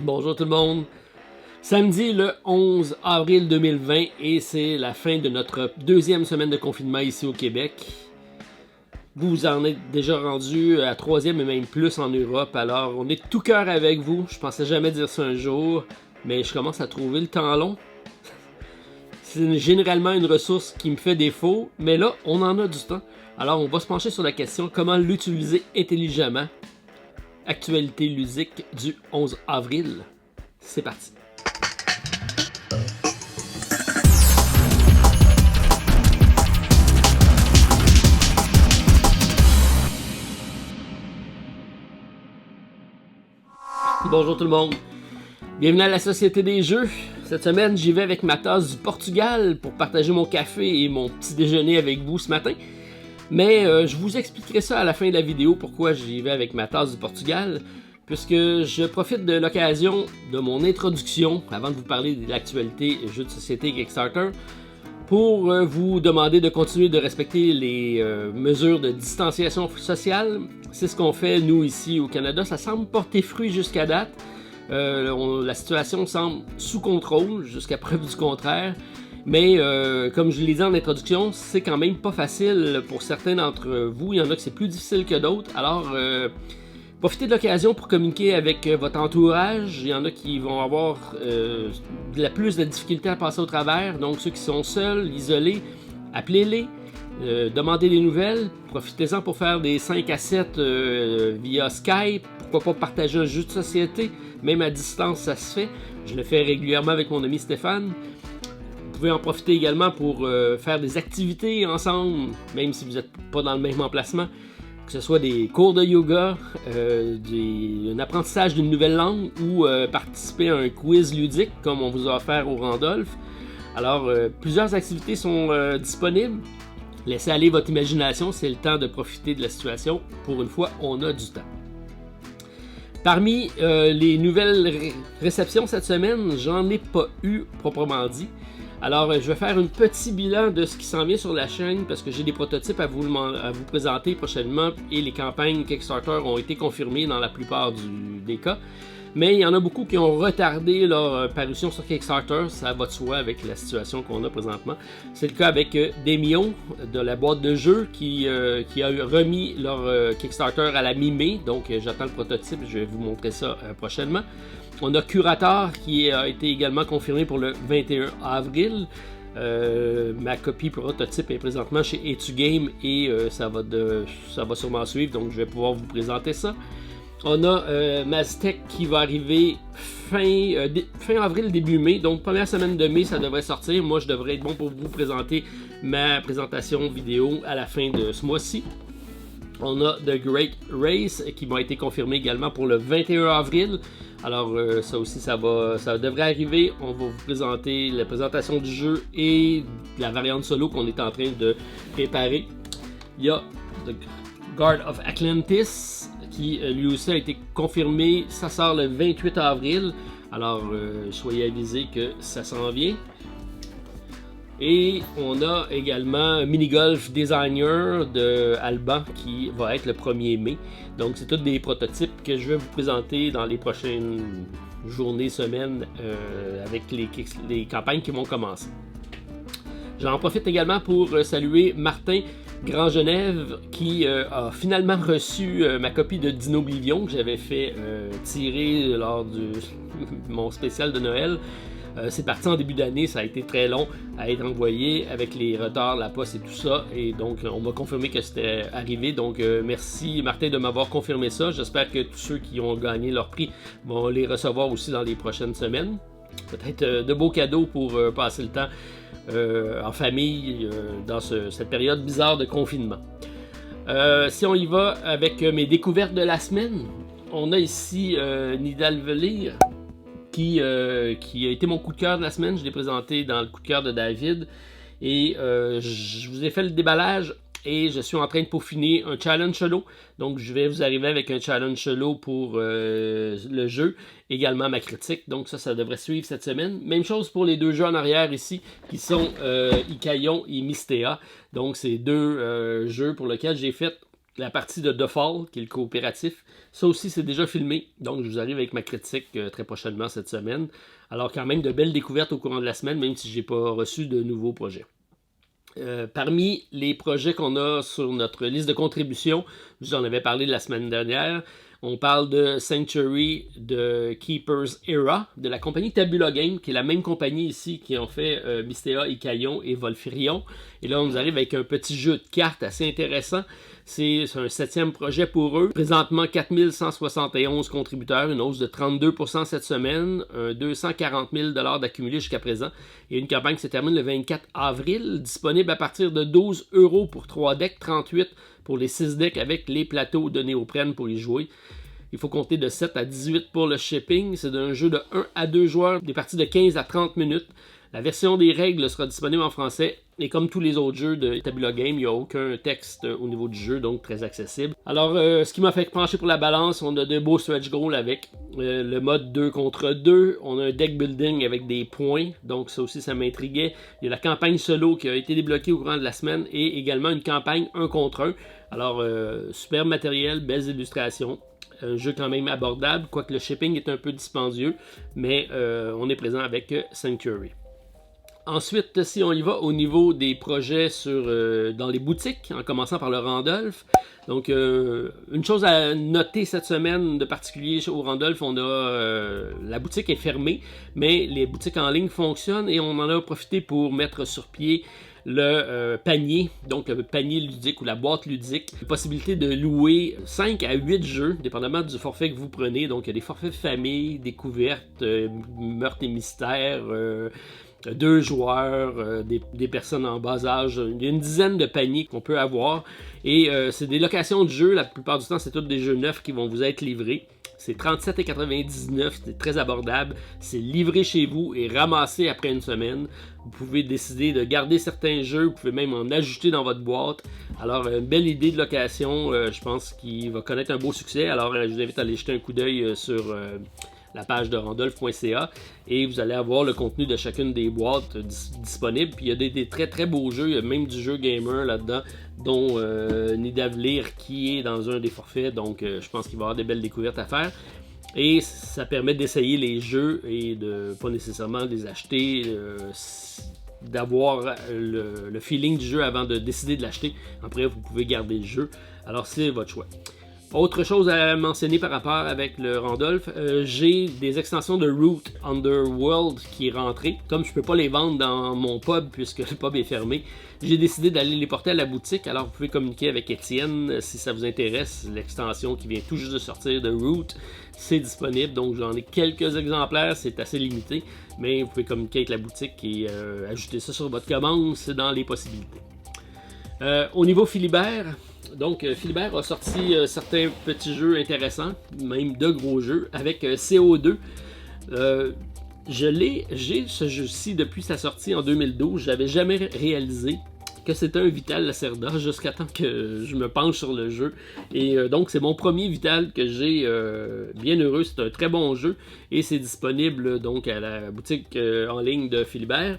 Bonjour tout le monde. Samedi le 11 avril 2020 et c'est la fin de notre deuxième semaine de confinement ici au Québec. Vous en êtes déjà rendu à troisième et même plus en Europe, alors on est tout cœur avec vous. Je pensais jamais dire ça un jour, mais je commence à trouver le temps long. C'est généralement une ressource qui me fait défaut, mais là, on en a du temps. Alors on va se pencher sur la question comment l'utiliser intelligemment. Actualité ludique du 11 avril. C'est parti. Bonjour tout le monde. Bienvenue à la Société des Jeux. Cette semaine, j'y vais avec ma tasse du Portugal pour partager mon café et mon petit déjeuner avec vous ce matin. Mais je vous expliquerai ça à la fin de la vidéo, pourquoi j'y vais avec ma tasse du Portugal, puisque je profite de l'occasion de mon introduction, avant de vous parler de l'actualité jeux de société Kickstarter, pour vous demander de continuer de respecter les mesures de distanciation sociale. C'est ce qu'on fait, nous, ici au Canada. Ça semble porter fruit jusqu'à date. La situation semble sous contrôle, jusqu'à preuve du contraire. Mais comme je l'ai dit en introduction, c'est quand même pas facile pour certains d'entre vous. Il y en a que c'est plus difficile que d'autres. Alors, profitez de l'occasion pour communiquer avec votre entourage. Il y en a qui vont avoir plus de difficultés à passer au travers. Donc, ceux qui sont seuls, isolés, appelez-les. Demandez des nouvelles. Profitez-en pour faire des 5 à 7 via Skype. Pourquoi pas partager un jeu de société. Même à distance, ça se fait. Je le fais régulièrement avec mon ami Stéphane. Vous pouvez en profiter également pour faire des activités ensemble, même si vous n'êtes pas dans le même emplacement. Que ce soit des cours de yoga, un apprentissage d'une nouvelle langue ou participer à un quiz ludique comme on vous a offert au Randolph. Alors, plusieurs activités sont disponibles. Laissez aller votre imagination, c'est le temps de profiter de la situation. Pour une fois, on a du temps. Parmi les nouvelles réceptions cette semaine, j'en ai pas eu proprement dit. Alors, je vais faire un petit bilan de ce qui s'en vient sur la chaîne parce que j'ai des prototypes à vous présenter prochainement et les campagnes Kickstarter ont été confirmées dans la plupart des cas. Mais il y en a beaucoup qui ont retardé leur parution sur Kickstarter, ça va de soi avec la situation qu'on a présentement. C'est le cas avec Demio de la boîte de jeu qui a remis leur Kickstarter à la mi-mai, donc j'attends le prototype, je vais vous montrer ça prochainement. On a Curator qui a été également confirmé pour le 21 avril. Ma copie prototype est présentement chez A2Game et ça va sûrement suivre, donc je vais pouvoir vous présenter ça. On a Maztec qui va arriver fin avril, début mai, donc première semaine de mai, ça devrait sortir. Moi, je devrais être bon pour vous présenter ma présentation vidéo à la fin de ce mois-ci. On a The Great Race qui va être confirmé également pour le 21 avril. Alors ça aussi, ça devrait arriver. On va vous présenter la présentation du jeu et la variante solo qu'on est en train de préparer. Il y a The Guard of Atlantis qui lui aussi a été confirmé. Ça sort le 28 avril. Alors soyez avisés que ça s'en vient. Et on a également Minigolf Designer de Alban qui va être le 1er mai. Donc c'est tous des prototypes que je vais vous présenter dans les prochaines journées, semaines avec les campagnes qui vont commencer. J'en profite également pour saluer Martin Grand-Genève qui a finalement reçu ma copie de Dinoblivion que j'avais fait tirer lors de mon spécial de Noël. C'est parti en début d'année, ça a été très long à être envoyé avec les retards, la poste et tout ça. Et donc, on m'a confirmé que c'était arrivé. Donc, merci Martin de m'avoir confirmé ça. J'espère que tous ceux qui ont gagné leur prix vont les recevoir aussi dans les prochaines semaines. Peut-être de beaux cadeaux pour passer le temps en famille dans cette période bizarre de confinement. Si on y va avec mes découvertes de la semaine, on a ici Nidalvelir. Qui a été mon coup de cœur de la semaine. Je l'ai présenté dans le coup de cœur de David. Et je vous ai fait le déballage et je suis en train de peaufiner un challenge solo. Donc je vais vous arriver avec un challenge solo pour le jeu. Également ma critique. Donc ça devrait suivre cette semaine. Même chose pour les deux jeux en arrière ici qui sont Ikayon et Mystea. Donc c'est deux jeux pour lesquels j'ai fait la partie de The Fall, qui est le coopératif. Ça aussi, c'est déjà filmé. Donc, je vous arrive avec ma critique très prochainement cette semaine. Alors, quand même, de belles découvertes au courant de la semaine, même si je n'ai pas reçu de nouveaux projets. Parmi les projets qu'on a sur notre liste de contributions, je vous en avais parlé la semaine dernière, on parle de Sanctuary, de Keeper's Era, de la compagnie Tabula Game, qui est la même compagnie ici qui ont fait Mystea, Ikayon et Volfirion. Et là, on nous arrive avec un petit jeu de cartes assez intéressant. C'est un 7e projet pour eux. Présentement, 4171 contributeurs, une hausse de 32% cette semaine, 240 000 $ d'accumulé jusqu'à présent. Et une campagne qui se termine le 24 avril, disponible à partir de 12 € pour 3 decks, 38 pour les 6 decks avec les plateaux de néoprène pour y jouer. Il faut compter de 7 à 18 pour le shipping. C'est un jeu de 1 à 2 joueurs, des parties de 15 à 30 minutes. La version des règles sera disponible en français. Et comme tous les autres jeux de Tabula Game, il n'y a aucun texte au niveau du jeu, donc très accessible. Alors, ce qui m'a fait pencher pour la balance, on a de beaux stretch goals avec le mode 2 contre 2. On a un deck building avec des points, donc ça aussi, ça m'intriguait. Il y a la campagne solo qui a été débloquée au courant de la semaine et également une campagne 1 contre 1. Alors, super matériel, belles illustrations. Un jeu quand même abordable, quoique le shipping est un peu dispendieux, mais on est présent avec Sanctuary. Ensuite, si on y va au niveau des projets dans les boutiques, en commençant par le Randolph. Donc, une chose à noter cette semaine de particulier au Randolph, la boutique est fermée, mais les boutiques en ligne fonctionnent et on en a profité pour mettre sur pied le panier, donc le panier ludique ou la boîte ludique, la possibilité de louer 5 à 8 jeux, dépendamment du forfait que vous prenez. Donc, il y a des forfaits famille, découvertes, meurtres et mystères, 2 joueurs, des personnes en bas âge. Il y a une dizaine de paniers qu'on peut avoir. Et c'est des locations de jeux. La plupart du temps, c'est tous des jeux neufs qui vont vous être livrés. C'est 37,99 $, c'est très abordable. C'est livré chez vous et ramassé après une semaine. Vous pouvez décider de garder certains jeux, vous pouvez même en ajouter dans votre boîte. Alors, une belle idée de location, je pense qu'il va connaître un beau succès. Alors, je vous invite à aller jeter un coup d'œil sur la page de randolph.ca et vous allez avoir le contenu de chacune des boîtes disponibles. Puis il y a des très très beaux jeux, il y a même du jeu gamer là-dedans, dont Nidavellir qui est dans un des forfaits, donc je pense qu'il va y avoir des belles découvertes à faire. Et ça permet d'essayer les jeux et de pas nécessairement les acheter, d'avoir le feeling du jeu avant de décider de l'acheter. Après, vous pouvez garder le jeu. Alors, c'est votre choix. Autre chose à mentionner par rapport avec le Randolph, j'ai des extensions de Root Underworld qui est rentré. Comme je ne peux pas les vendre dans mon pub puisque le pub est fermé, j'ai décidé d'aller les porter à la boutique. Alors vous pouvez communiquer avec Étienne si ça vous intéresse. L'extension qui vient tout juste de sortir de Root, c'est disponible. Donc j'en ai quelques exemplaires, c'est assez limité. Mais vous pouvez communiquer avec la boutique et ajouter ça sur votre commande, c'est dans les possibilités. Au niveau Philibert, donc Philibert a sorti certains petits jeux intéressants, même de gros jeux, avec CO2. J'ai ce jeu-ci depuis sa sortie en 2012, je n'avais jamais réalisé que c'était un Vital Lacerda jusqu'à temps que je me penche sur le jeu. Et donc c'est mon premier Vital que j'ai, bien heureux, c'est un très bon jeu et c'est disponible donc à la boutique en ligne de Philibert.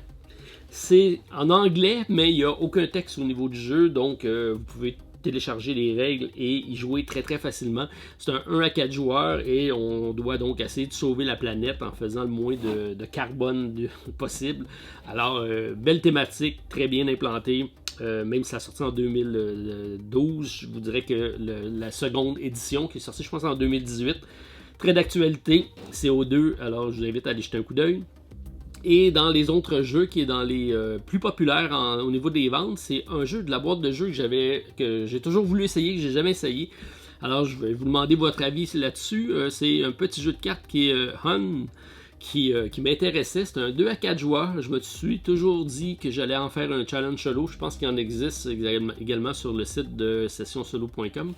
C'est en anglais, mais il n'y a aucun texte au niveau du jeu, donc vous pouvez télécharger les règles et y jouer très très facilement. C'est un 1 à 4 joueurs et on doit donc essayer de sauver la planète en faisant le moins de carbone possible. Alors, belle thématique, très bien implantée. Même si ça a sorti en 2012, je vous dirais que la seconde édition qui est sortie, je pense, en 2018, très d'actualité, CO2, alors je vous invite à aller jeter un coup d'œil. Et dans les autres jeux, qui est dans les plus populaires au niveau des ventes, c'est un jeu de la boîte de jeux que j'ai toujours voulu essayer, que j'ai jamais essayé. Alors je vais vous demander votre avis là-dessus. C'est un petit jeu de cartes qui est Hun, qui m'intéressait. C'est un 2 à 4 joueurs. Je me suis toujours dit que j'allais en faire un challenge solo. Je pense qu'il en existe également sur le site de sessionsolo.com.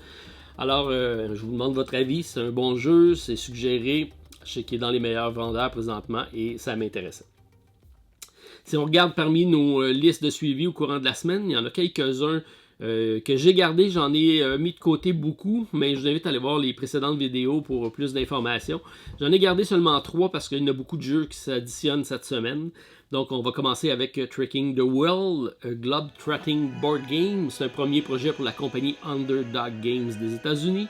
Alors je vous demande votre avis. C'est un bon jeu, c'est suggéré. Je sais qu'il est dans les meilleurs vendeurs présentement et ça m'intéressait. Si on regarde parmi nos listes de suivi au courant de la semaine, il y en a quelques-uns que j'ai gardé. J'en ai mis de côté beaucoup, mais je vous invite à aller voir les précédentes vidéos pour plus d'informations. J'en ai gardé seulement 3 parce qu'il y en a beaucoup de jeux qui s'additionnent cette semaine. Donc on va commencer avec Tricking the World, Globe-Trotting Board Game. C'est un premier projet pour la compagnie Underdog Games des États-Unis.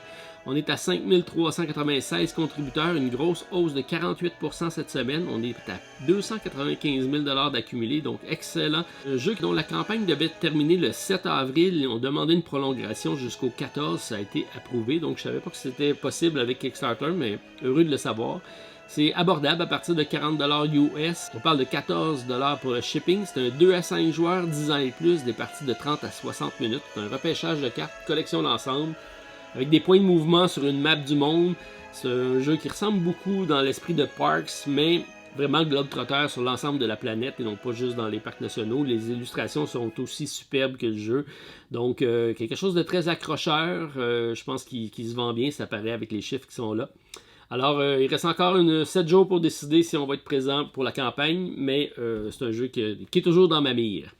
On est à 5396 contributeurs, une grosse hausse de 48% cette semaine. On est à 295 000 d'accumulé, donc excellent. Un jeu dont la campagne devait terminer le 7 avril. On demandait une prolongation jusqu'au 14, ça a été approuvé. Donc je ne savais pas que c'était possible avec Kickstarter, mais heureux de le savoir. C'est abordable à partir de 40 $ US. On parle de 14 $ pour le shipping. C'est un 2 à 5 joueurs, 10 ans et plus, des parties de 30 à 60 minutes. C'est un repêchage de cartes, collection d'ensemble, avec des points de mouvement sur une map du monde. C'est un jeu qui ressemble beaucoup dans l'esprit de Parks, mais vraiment globe-trotter sur l'ensemble de la planète et non pas juste dans les parcs nationaux. Les illustrations sont aussi superbes que le jeu. Donc, quelque chose de très accrocheur. Je pense qu'il se vend bien, ça paraît avec les chiffres qui sont là. Alors, il reste encore 7 jours pour décider si on va être présent pour la campagne, mais c'est un jeu qui est toujours dans ma mire.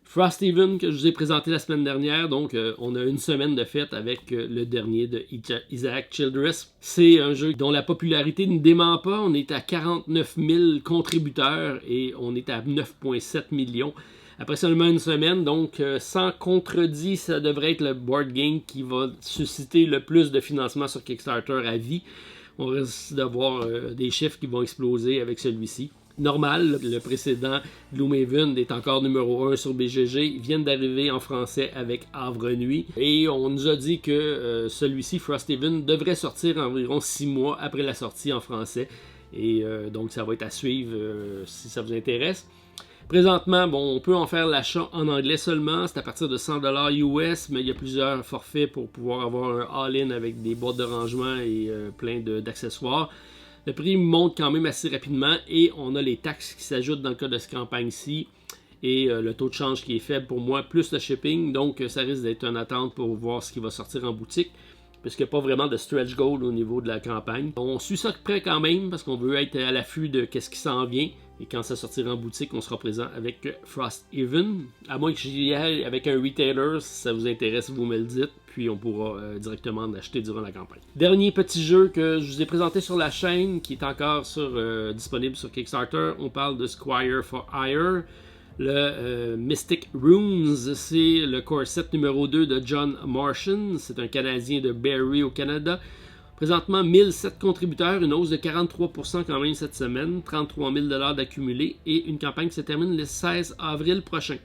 Frosthaven, que je vous ai présenté la semaine dernière, donc on a une semaine de fête avec le dernier de Isaac Childress. C'est un jeu dont la popularité ne dément pas. On est à 49 000 contributeurs et on est à 9,7 millions. Après seulement une semaine, donc sans contredit, ça devrait être le board game qui va susciter le plus de financement sur Kickstarter à vie. On risque d'avoir des chiffres qui vont exploser avec celui-ci. Normal, le précédent Gloomhaven est encore numéro 1 sur BGG. Ils viennent d'arriver en français avec Havre Nuit. Et on nous a dit que celui-ci, Frosthaven, devrait sortir environ 6 mois après la sortie en français. Et donc ça va être à suivre si ça vous intéresse. Présentement, bon, on peut en faire l'achat en anglais seulement. C'est à partir de 100 $ US, mais il y a plusieurs forfaits pour pouvoir avoir un all-in avec des boîtes de rangement et plein d'accessoires. Le prix monte quand même assez rapidement et on a les taxes qui s'ajoutent dans le cas de cette campagne-ci et le taux de change qui est faible pour moi, plus le shipping. Donc, ça risque d'être une attente pour voir ce qui va sortir en boutique, puisqu'il n'y a pas vraiment de stretch goal au niveau de la campagne. On suit ça de près quand même, parce qu'on veut être à l'affût de ce qui s'en vient. Et quand ça sortira en boutique, on sera présent avec Frosthaven. À moins que j'y aille avec un retailer, si ça vous intéresse, vous me le dites. Puis on pourra directement l'acheter durant la campagne. Dernier petit jeu que je vous ai présenté sur la chaîne, qui est encore disponible sur Kickstarter. On parle de Squire for Hire. Le Mystic Runes, c'est le core set numéro 2 de John Martian. C'est un Canadien de Barrie au Canada. Présentement, 1007 contributeurs, une hausse de 43% quand même cette semaine, 33 000 $ d'accumulé et une campagne qui se termine le 16 avril prochain.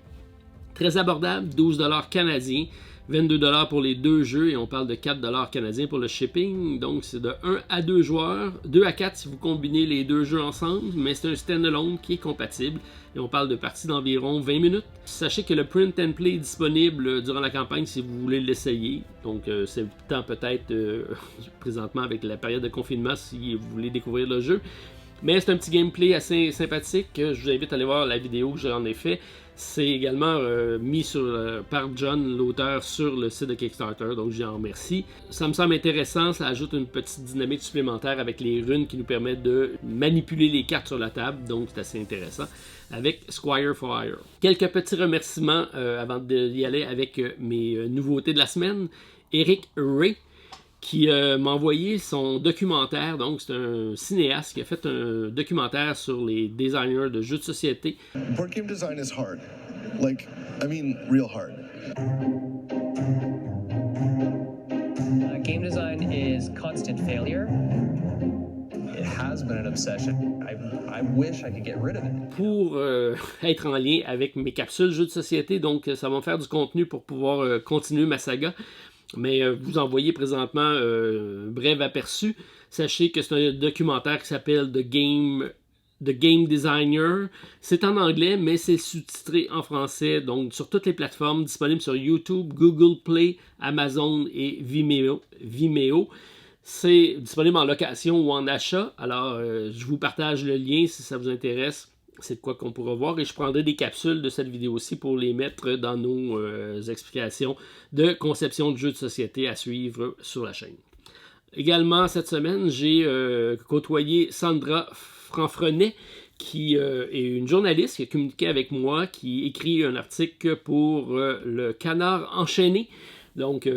Très abordable, 12 $ canadiens, 22 $ pour les deux jeux et on parle de 4 $ canadiens pour le shipping. Donc c'est de 1 à 2 joueurs, 2 à 4 si vous combinez les deux jeux ensemble, mais c'est un stand-alone qui est compatible et on parle de parties d'environ 20 minutes. Sachez que le print and play est disponible durant la campagne si vous voulez l'essayer. Donc c'est le temps peut-être présentement avec la période de confinement si vous voulez découvrir le jeu. Mais c'est un petit gameplay assez sympathique. Je vous invite à aller voir la vidéo que j'en ai fait. C'est également mis par John, l'auteur, sur le site de Kickstarter, donc j'en remercie. Ça me semble intéressant, ça ajoute une petite dynamique supplémentaire avec les runes qui nous permettent de manipuler les cartes sur la table, donc c'est assez intéressant, avec Squire for Hire. Quelques petits remerciements avant d'y aller avec mes nouveautés de la semaine. Eric Ray, qui m'a envoyé son documentaire. Donc, c'est un cinéaste qui a fait un documentaire sur les designers de jeux de société. Board game design is hard. Like, I mean, real hard. Game design is constant failure. It has been an obsession. I wish I could get rid of it. Pour être en lien avec mes capsules jeux de société, donc ça va me faire du contenu pour pouvoir continuer ma saga. Mais vous envoyez présentement un bref aperçu. Sachez que c'est un documentaire qui s'appelle The Game Designer. C'est en anglais, mais c'est sous-titré en français, donc sur toutes les plateformes, disponible sur YouTube, Google Play, Amazon et Vimeo. C'est disponible en location ou en achat. Alors, je vous partage le lien si ça vous intéresse. C'est de quoi qu'on pourra voir et je prendrai des capsules de cette vidéo-ci pour les mettre dans nos explications de conception de jeux de société à suivre sur la chaîne. Également, cette semaine, j'ai côtoyé Sandra Franfrenet, qui est une journaliste qui a communiqué avec moi, qui écrit un article pour le Canard enchaîné. Donc,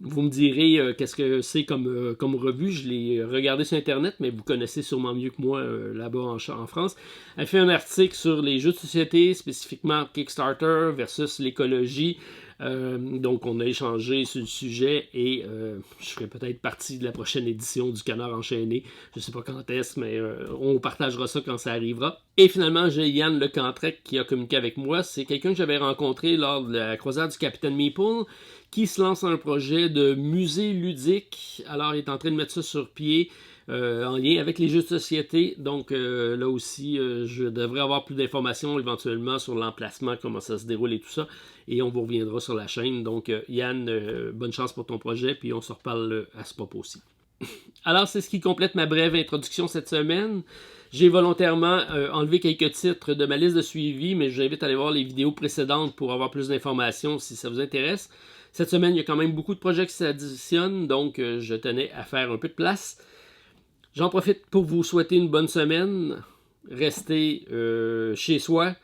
vous me direz qu'est-ce que c'est comme revue. Je l'ai regardé sur Internet, mais vous connaissez sûrement mieux que moi là-bas en France. Elle fait un article sur les jeux de société, spécifiquement Kickstarter versus l'écologie. Donc, on a échangé sur le sujet et je ferai peut-être partie de la prochaine édition du Canard enchaîné. Je ne sais pas quand est-ce, mais on partagera ça quand ça arrivera. Et finalement, j'ai Yann Lecantrec qui a communiqué avec moi. C'est quelqu'un que j'avais rencontré lors de la croisière du Capitaine Meeple, qui se lance dans un projet de musée ludique. Alors, il est en train de mettre ça sur pied en lien avec les jeux de société. Donc, là aussi, je devrais avoir plus d'informations éventuellement sur l'emplacement, comment ça se déroule et tout ça. Et on vous reviendra sur la chaîne. Donc, Yann, bonne chance pour ton projet, puis on se reparle à ce propos aussi. Alors, c'est ce qui complète ma brève introduction cette semaine. J'ai volontairement enlevé quelques titres de ma liste de suivi, mais je vous invite à aller voir les vidéos précédentes pour avoir plus d'informations si ça vous intéresse. Cette semaine, il y a quand même beaucoup de projets qui s'additionnent, donc je tenais à faire un peu de place. J'en profite pour vous souhaiter une bonne semaine. Restez chez soi.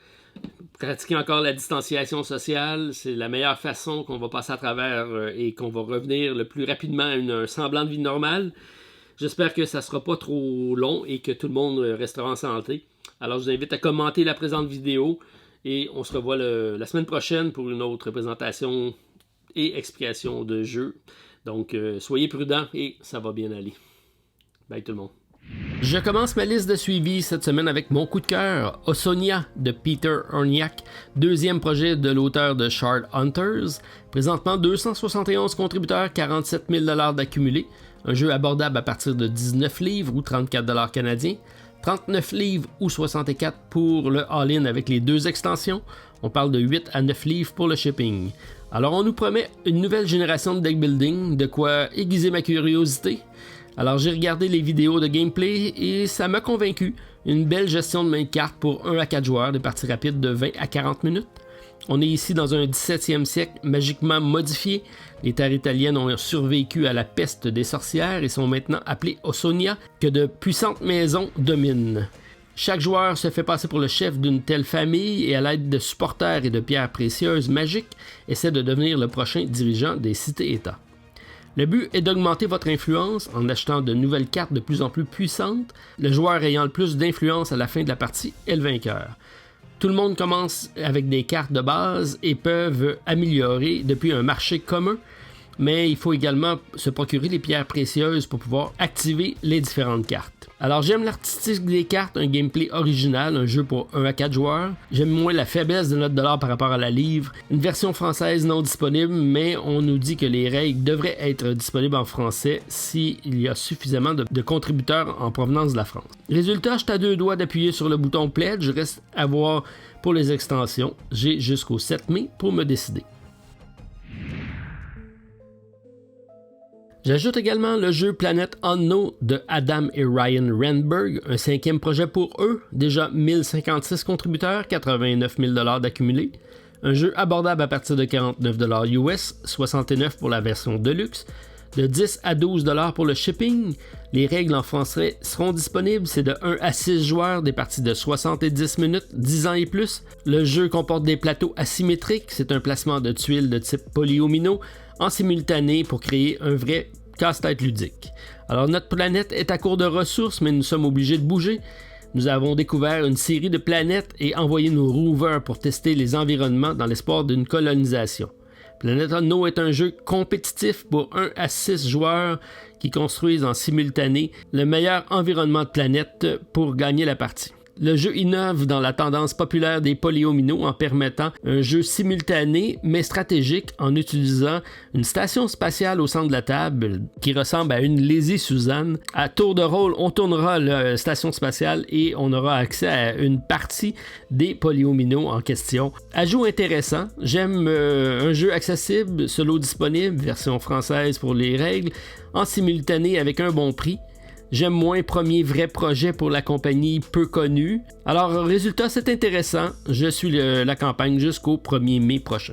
Pratiquez encore la distanciation sociale. C'est la meilleure façon qu'on va passer à travers et qu'on va revenir le plus rapidement à un semblant de vie normale. J'espère que ça ne sera pas trop long et que tout le monde restera en santé. Alors, je vous invite à commenter la présente vidéo et on se revoit la semaine prochaine pour une autre présentation et explication de jeu. Donc, soyez prudents et ça va bien aller. Bye tout le monde. Je commence ma liste de suivi cette semaine avec mon coup de cœur, Ausonia de Peter Orniak, deuxième projet de l'auteur de Shard Hunters. Présentement 271 contributeurs, 47 000 $ d'accumulés. Un jeu abordable à partir de 19 livres ou 34 $ canadiens. 39 livres ou 64 pour le all-in avec les deux extensions. On parle de 8 à 9 livres pour le shipping. Alors on nous promet une nouvelle génération de deck building, de quoi aiguiser ma curiosité. Alors j'ai regardé les vidéos de gameplay et ça m'a convaincu. Une belle gestion de main de cartes pour 1 à 4 joueurs, des parties rapides de 20 à 40 minutes. On est ici dans un 17e siècle magiquement modifié. Les terres italiennes ont survécu à la peste des sorcières et sont maintenant appelées Ausonia, que de puissantes maisons dominent. Chaque joueur se fait passer pour le chef d'une telle famille et à l'aide de supporters et de pierres précieuses magiques, essaie de devenir le prochain dirigeant des cités-États. Le but est d'augmenter votre influence en achetant de nouvelles cartes de plus en plus puissantes. Le joueur ayant le plus d'influence à la fin de la partie est le vainqueur. Tout le monde commence avec des cartes de base et peuvent améliorer depuis un marché commun, mais il faut également se procurer les pierres précieuses pour pouvoir activer les différentes cartes. Alors j'aime l'artistique des cartes, un gameplay original, un jeu pour 1 à 4 joueurs. J'aime moins la faiblesse de notre dollar par rapport à la livre. Une version française non disponible, mais on nous dit que les règles devraient être disponibles en français s'il y a suffisamment de contributeurs en provenance de la France. Résultat, je suis à 2 doigts d'appuyer sur le bouton Pledge, reste à voir pour les extensions. J'ai jusqu'au 7 mai pour me décider. J'ajoute également le jeu Planet Unknown de Adam et Ryan Renberg, un 5e projet pour eux, déjà 1056 contributeurs, 89 000 $ d'accumulés. Un jeu abordable à partir de 49 $ US, 69 pour la version Deluxe, de 10 à 12 $ pour le shipping. Les règles en français seront disponibles, c'est de 1 à 6 joueurs, des parties de 70 minutes, 10 ans et plus. Le jeu comporte des plateaux asymétriques, c'est un placement de tuiles de type polyomino, en simultané pour créer un vrai casse-tête ludique. Alors notre planète est à court de ressources, mais nous sommes obligés de bouger. Nous avons découvert une série de planètes et envoyé nos rovers pour tester les environnements dans l'espoir d'une colonisation. Planet Unknown est un jeu compétitif pour 1 à 6 joueurs qui construisent en simultané le meilleur environnement de planète pour gagner la partie. Le jeu innove dans la tendance populaire des polyomino en permettant un jeu simultané mais stratégique en utilisant une station spatiale au centre de la table qui ressemble à une Lazy Suzanne. À tour de rôle, on tournera la station spatiale et on aura accès à une partie des polyomino en question. Ajout intéressant, j'aime un jeu accessible, solo disponible, version française pour les règles, en simultané avec un bon prix. J'aime moins premier vrai projet pour la compagnie peu connue. Alors, résultat, c'est intéressant. Je suis la campagne jusqu'au 1er mai prochain.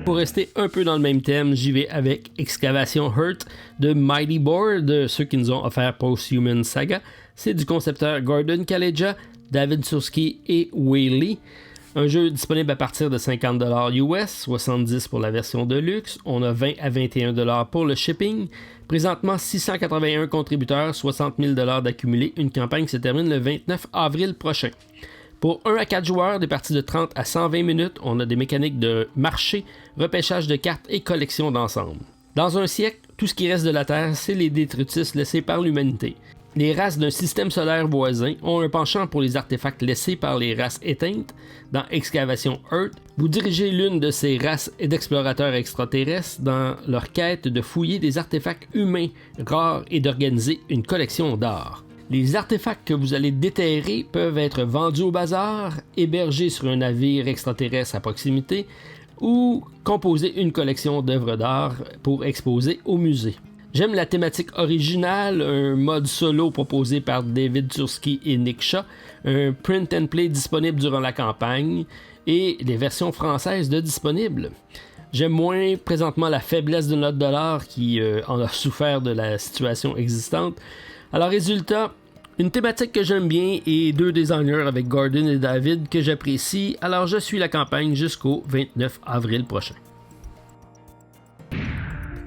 Pour rester un peu dans le même thème, j'y vais avec Excavation Earth de Mighty Board, ceux qui nous ont offert Post-Human Saga. C'est du concepteur Gordon Kaleja, David Surski et Whaley. Un jeu disponible à partir de 50$ US, 70$ pour la version de luxe. On a 20 à 21$ pour le shipping. Présentement, 681 contributeurs, 60 000$ d'accumulé. Une campagne qui se termine le 29 avril prochain. Pour 1 à 4 joueurs, des parties de 30 à 120 minutes, on a des mécaniques de marché, repêchage de cartes et collection d'ensemble. Dans un siècle, tout ce qui reste de la Terre, c'est les détritus laissés par l'humanité. Les races d'un système solaire voisin ont un penchant pour les artefacts laissés par les races éteintes. Dans Excavation Earth, vous dirigez l'une de ces races d'explorateurs extraterrestres dans leur quête de fouiller des artefacts humains rares et d'organiser une collection d'art. Les artefacts que vous allez déterrer peuvent être vendus au bazar, hébergés sur un navire extraterrestre à proximité ou composer une collection d'œuvres d'art pour exposer au musée. J'aime la thématique originale, un mode solo proposé par David Surski et Nick Shaw, un print and play disponible durant la campagne et les versions françaises de disponibles. J'aime moins présentement la faiblesse de notre dollar qui en a souffert de la situation existante. Alors résultat, une thématique que j'aime bien et 2 designers avec Gordon et David que j'apprécie. Alors je suis la campagne jusqu'au 29 avril prochain.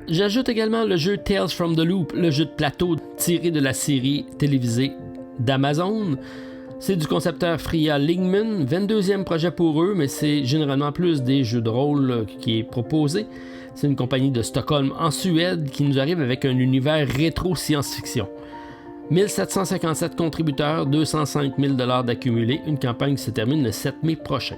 J'ajoute également le jeu Tales from the Loop, le jeu de plateau tiré de la série télévisée d'Amazon. C'est du concepteur Freya Lingman, 22e projet pour eux, mais c'est généralement plus des jeux de rôle qui est proposé. C'est une compagnie de Stockholm en Suède qui nous arrive avec un univers rétro science-fiction. 1757 contributeurs, 205 000$ d'accumulé, une campagne qui se termine le 7 mai prochain.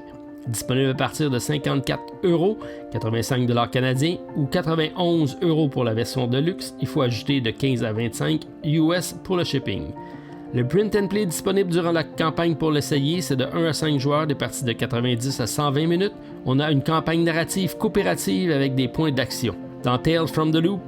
Disponible à partir de 54€, 85$ canadiens ou 91€ pour la version de luxe. Il faut ajouter de 15 à 25 US pour le shipping. Le print and play disponible durant la campagne pour l'essayer, c'est de 1 à 5 joueurs, des parties de 90 à 120 minutes. On a une campagne narrative coopérative avec des points d'action. Dans Tales from the Loop,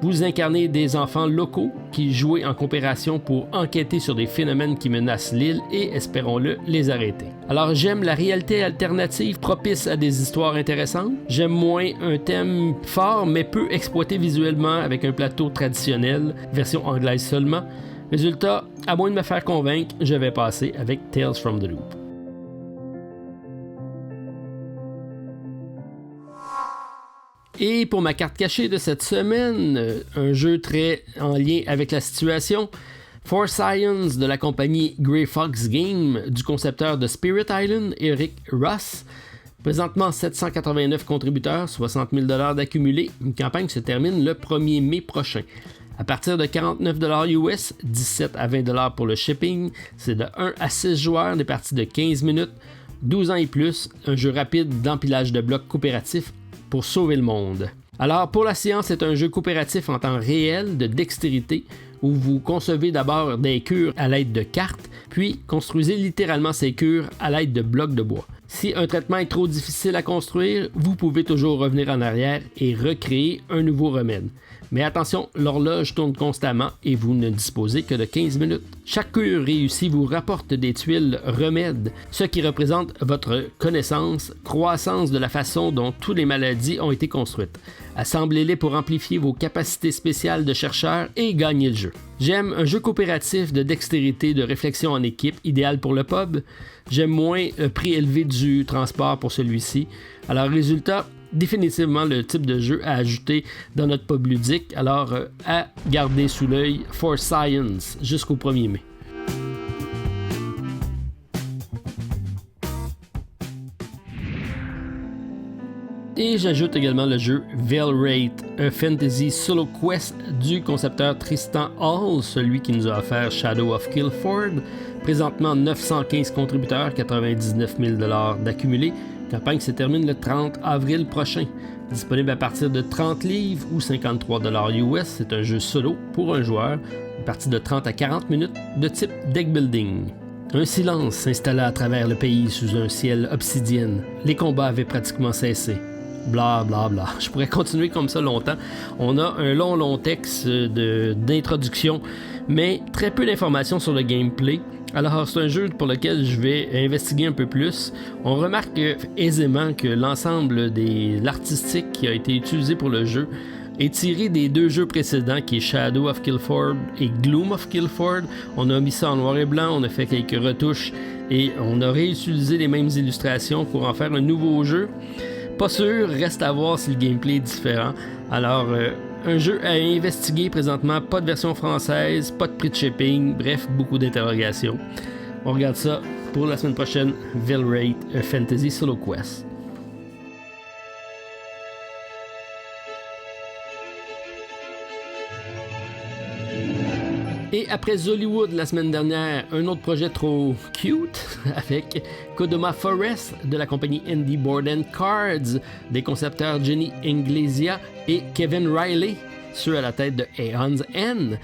vous incarnez des enfants locaux qui jouent en coopération pour enquêter sur des phénomènes qui menacent l'île et, espérons-le, les arrêter. Alors j'aime la réalité alternative propice à des histoires intéressantes. J'aime moins un thème fort mais peu exploité visuellement avec un plateau traditionnel, version anglaise seulement. Résultat, à moins de me faire convaincre, je vais passer avec Tales from the Loop. Et pour ma carte cachée de cette semaine, un jeu très en lien avec la situation, For Science de la compagnie Grey Fox Game, du concepteur de Spirit Island, Eric Ross. Présentement 789 contributeurs, 60 000$ d'accumulé. Une campagne se termine le 1er mai prochain. À partir de 49$ US, 17 à 20$ pour le shipping, c'est de 1 à 6 joueurs, des parties de 15 minutes, 12 ans et plus, un jeu rapide d'empilage de blocs coopératifs pour sauver le monde. Alors pour la séance, c'est un jeu coopératif en temps réel de dextérité où vous concevez d'abord des cures à l'aide de cartes, puis construisez littéralement ces cures à l'aide de blocs de bois. Si un traitement est trop difficile à construire, vous pouvez toujours revenir en arrière et recréer un nouveau remède. Mais attention, l'horloge tourne constamment et vous ne disposez que de 15 minutes. Chaque cure réussie vous rapporte des tuiles remèdes, ce qui représente votre connaissance, croissance de la façon dont toutes les maladies ont été construites. Assemblez-les pour amplifier vos capacités spéciales de chercheur et gagner le jeu. J'aime un jeu coopératif de dextérité, de réflexion en équipe, idéal pour le pub. J'aime moins le prix élevé du transport pour celui-ci. Alors résultat, définitivement le type de jeu à ajouter dans notre pub ludique. Alors à garder sous l'œil For Science jusqu'au 1er mai. Et j'ajoute également le jeu Veilrate, un fantasy solo quest du concepteur Tristan Hall, celui qui nous a offert Shadow of Kilford. Présentement 915 contributeurs, 99 000$ d'accumulé. La campagne se termine le 30 avril prochain. Disponible à partir de 30 livres ou 53$ US, c'est un jeu solo pour un joueur, une partie de 30 à 40 minutes de type deck building. Un silence s'installa à travers le pays sous un ciel obsidienne. Les combats avaient pratiquement cessé. Bla bla bla. Je pourrais continuer comme ça longtemps. On a un long texte d'introduction, mais très peu d'informations sur le gameplay. Alors, c'est un jeu pour lequel je vais investiguer un peu plus. On remarque aisément que l'ensemble de l'artistique qui a été utilisé pour le jeu est tiré des 2 jeux précédents, qui est Shadow of Guildford et Gloom of Guildford. On a mis ça en noir et blanc, on a fait quelques retouches et on a réutilisé les mêmes illustrations pour en faire un nouveau jeu. Pas sûr, reste à voir si le gameplay est différent. Alors, un jeu à investiguer présentement, pas de version française, pas de prix de shipping, bref, beaucoup d'interrogations. On regarde ça pour la semaine prochaine, Veilwraith, A Fantasy Solo Quest. Et après Zollywood la semaine dernière, un autre projet trop cute avec Kodama Forest de la compagnie Indie Board & Cards, des concepteurs Jenny Inglesia et Kevin Riley, ceux à la tête de Aeon's End.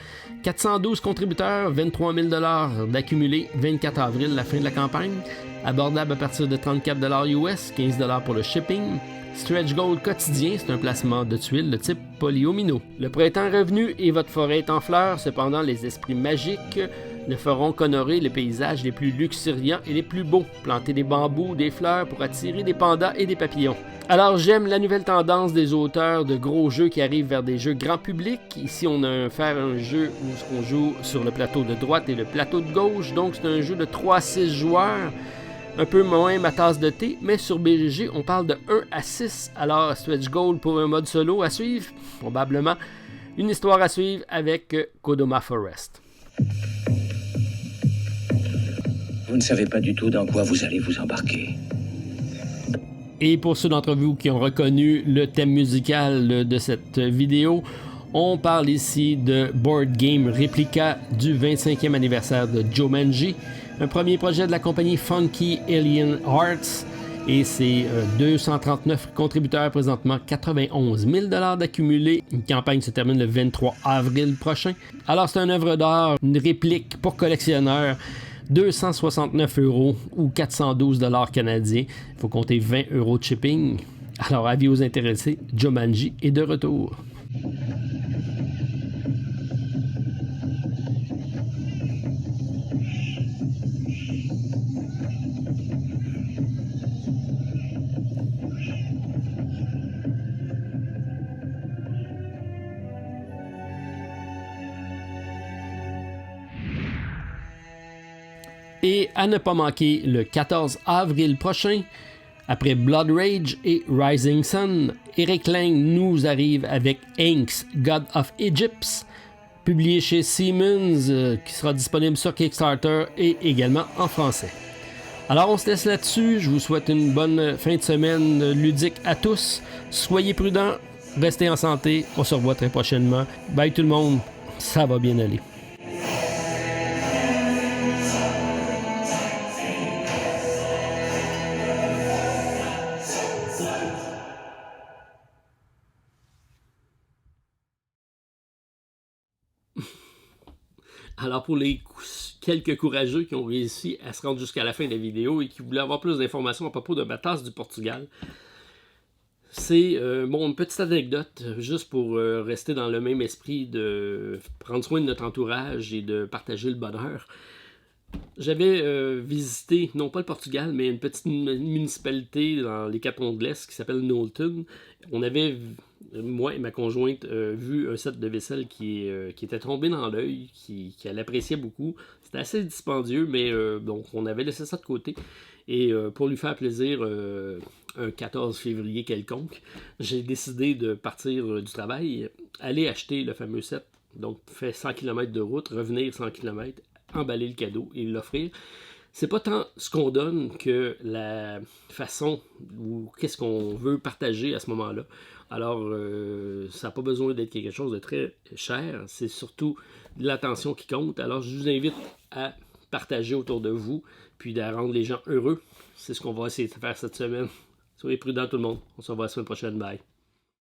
412 contributeurs, 23 000 $ d'accumulé, 24 avril, la fin de la campagne. Abordable à partir de 34 $ US, 15 $ pour le shipping. Stretch Goal quotidien, c'est un placement de tuiles de type polyomino. Le printemps est revenu et votre forêt est en fleurs, cependant les esprits magiques ne feront qu'honorer les paysages les plus luxuriants et les plus beaux. Planter des bambous, des fleurs pour attirer des pandas et des papillons. Alors j'aime la nouvelle tendance des auteurs de gros jeux qui arrivent vers des jeux grand public. Ici on a affaire à un jeu où on joue sur le plateau de droite et le plateau de gauche, donc c'est un jeu de 3 à 6 joueurs. Un peu moins ma tasse de thé, mais sur BGG, on parle de 1 à 6. Alors, Stretch Goal pour un mode solo à suivre, probablement. Une histoire à suivre avec Kodama Forest. Vous ne savez pas du tout dans quoi vous allez vous embarquer. Et pour ceux d'entre vous qui ont reconnu le thème musical de cette vidéo, on parle ici de Board Game Replica du 25e anniversaire de Jumanji. Un premier projet de la compagnie Funky Alien Arts et c'est 239 contributeurs présentement, 91 000 $ d'accumulé. Une campagne se termine le 23 avril prochain. Alors c'est une œuvre d'art, une réplique pour collectionneurs, 269 € ou 412 $ canadiens. Il faut compter 20 € de shipping. Alors avis aux intéressés, Jumanji est de retour. Et à ne pas manquer le 14 avril prochain, après Blood Rage et Rising Sun, Eric Lang nous arrive avec Inks, God of Egypt, publié chez Siemens, qui sera disponible sur Kickstarter et également en français. Alors on se laisse là-dessus, je vous souhaite une bonne fin de semaine ludique à tous, soyez prudents, restez en santé, on se revoit très prochainement. Bye tout le monde, ça va bien aller. Alors pour les quelques courageux qui ont réussi à se rendre jusqu'à la fin de la vidéo et qui voulaient avoir plus d'informations à propos de ma tasse du Portugal, c'est une petite anecdote, juste pour rester dans le même esprit de prendre soin de notre entourage et de partager le bonheur. J'avais visité, non pas le Portugal, mais une petite municipalité dans les cantons de l'Est qui s'appelle Knowlton. On avait, moi et ma conjointe, vu un set de vaisselle qui était tombé dans l'œil, qu'elle appréciait beaucoup. C'était assez dispendieux, mais donc on avait laissé ça de côté. Et pour lui faire plaisir, un 14 février quelconque, j'ai décidé de partir du travail, aller acheter le fameux set. Donc, faire 100 km de route, revenir 100 km, emballer le cadeau et l'offrir. C'est pas tant ce qu'on donne que la façon ou qu'est-ce qu'on veut partager à ce moment-là. Alors, ça n'a pas besoin d'être quelque chose de très cher. C'est surtout l'attention qui compte. Alors, je vous invite à partager autour de vous, puis à rendre les gens heureux. C'est ce qu'on va essayer de faire cette semaine. Soyez prudents tout le monde. On se revoit la semaine prochaine. Bye.